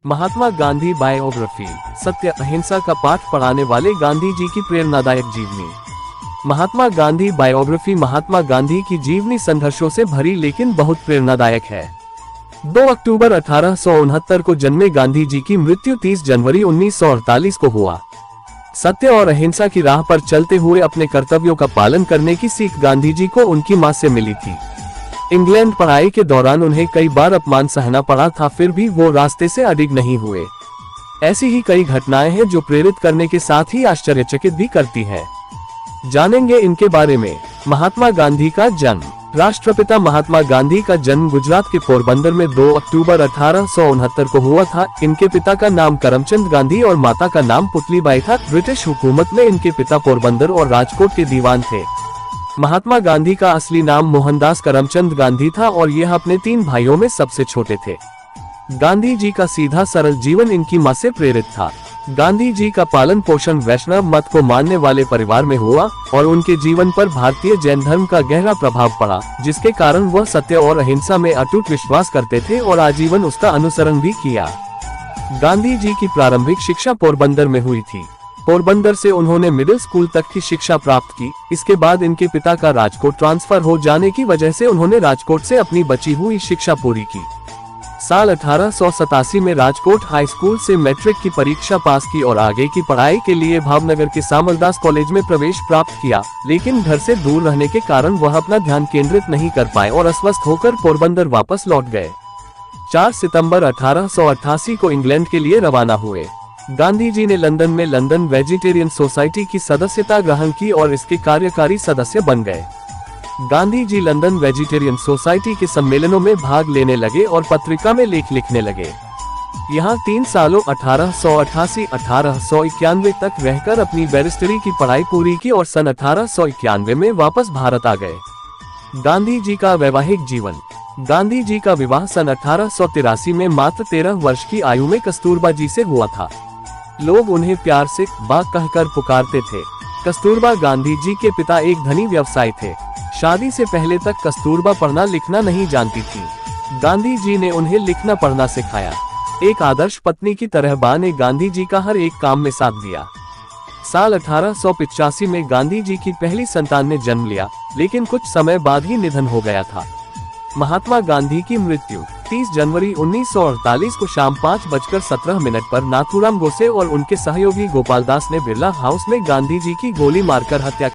Mahatma Gandhi biography. सत्य अहिंसा का पाठ पढ़ाने वाले गांधी जी की प्रेरणादायक जीवनी। महात्मा गांधी बायोग्राफी। महात्मा गांधी की जीवनी संघर्षों से भरी लेकिन बहुत प्रेरणादायक है। 2 अक्टूबर 1869 को जन्मे गांधी जी की मृत्यु 30 जनवरी 1948 को हुआ। सत्य और अहिंसा की राह पर चलते हुए अपने कर्तव्यों का पालन करने की सीख गांधी जी को उनकी मां से मिली थी। इंग्लैंड पढ़ाई के दौरान उन्हें कई बार अपमान सहना पड़ा था, फिर भी वो रास्ते से अडिग नहीं हुए। ऐसी ही कई घटनाएं हैं जो प्रेरित करने के साथ ही आश्चर्यचकित भी करती हैं। जानेंगे इनके बारे में। महात्मा गांधी का जन्म। राष्ट्रपिता महात्मा गांधी का जन्म गुजरात के पोरबंदर में 2 अक्टूबर 1869 को हुआ था। इनके पिता का नाम करमचंद गांधी और माता का नाम पुतलीबाई था। ब्रिटिश हुकूमत में इनके पिता पोरबंदर और राजकोट के दीवान थे। महात्मा गांधी का असली नाम मोहनदास करमचंद गांधी था और यह अपने 3 भाइयों में सबसे छोटे थे। गांधी जी का सीधा सरल जीवन इनकी मां से प्रेरित था। गांधी जी का पालन पोषण वैष्णव मत को मानने वाले परिवार में हुआ और उनके जीवन पर भारतीय जैन धर्म का गहरा प्रभाव पड़ा, जिसके कारण वह सत्य और अहिंसा में अटूट विश्वास करते थे और आजीवन उसका अनुसरण भी किया। गांधी जी की प्रारंभिक शिक्षा पोरबंदर में हुई थी। पोरबंदर से उन्होंने मिडिल स्कूल तक की शिक्षा प्राप्त की। इसके बाद इनके पिता का राजकोट ट्रांसफर हो जाने की वजह से उन्होंने राजकोट से अपनी बची हुई शिक्षा पूरी की। साल 1887 में राजकोट हाई स्कूल से मैट्रिक की परीक्षा पास की और आगे की पढ़ाई के लिए भावनगर के सामलदास कॉलेज में प्रवेश प्राप्त किया, लेकिन घर से दूर रहने के कारण वह अपना ध्यान केंद्रित नहीं कर पाए और अस्वस्थ होकर पोरबंदर वापस लौट गए। 4 सितंबर 1888 को इंग्लैंड के लिए रवाना हुए। गांधी जी ने लंदन में लंदन वेजिटेरियन सोसाइटी की सदस्यता ग्रहण की और इसके कार्यकारी सदस्य बन गए। Gandhi ji London vegetarian society के सम्मेलनों में भाग लेने लगे और पत्रिका में लेख लिखने लगे। यहाँ 3 सालों 1888-1891 तक रहकर अपनी बैरिस्टरी की पढ़ाई पूरी की और सन 1891 में वापस भारत आ गए। गांधी जी का वैवाहिक जीवन। गांधी जी का विवाह सन 1883 में मात्र 13 वर्ष की आयु में कस्तूरबा जी से हुआ था। लोग उन्हें प्यार से बा कहकर पुकारते थे। कस्तूरबा गांधी जी के पिता एक धनी व्यवसायी थे। शादी से पहले तक कस्तूरबा पढ़ना लिखना नहीं जानती थी। गांधी जी ने उन्हें लिखना पढ़ना सिखाया। एक आदर्श पत्नी की तरह बा ने गांधी जी का हर एक काम में साथ दिया। साल 1885 में गांधी जी की पहली संतान ने जन्म लिया, लेकिन कुछ समय बाद ही निधन हो गया था। महात्मा गांधी की मृत्यु 30 जनवरी 1948 को शाम 5:17 पर नाथूराम गोसे और उनके सहयोगी गोपाल दास ने बिरला हाउस में गांधी जी की गोली मारकर हत्या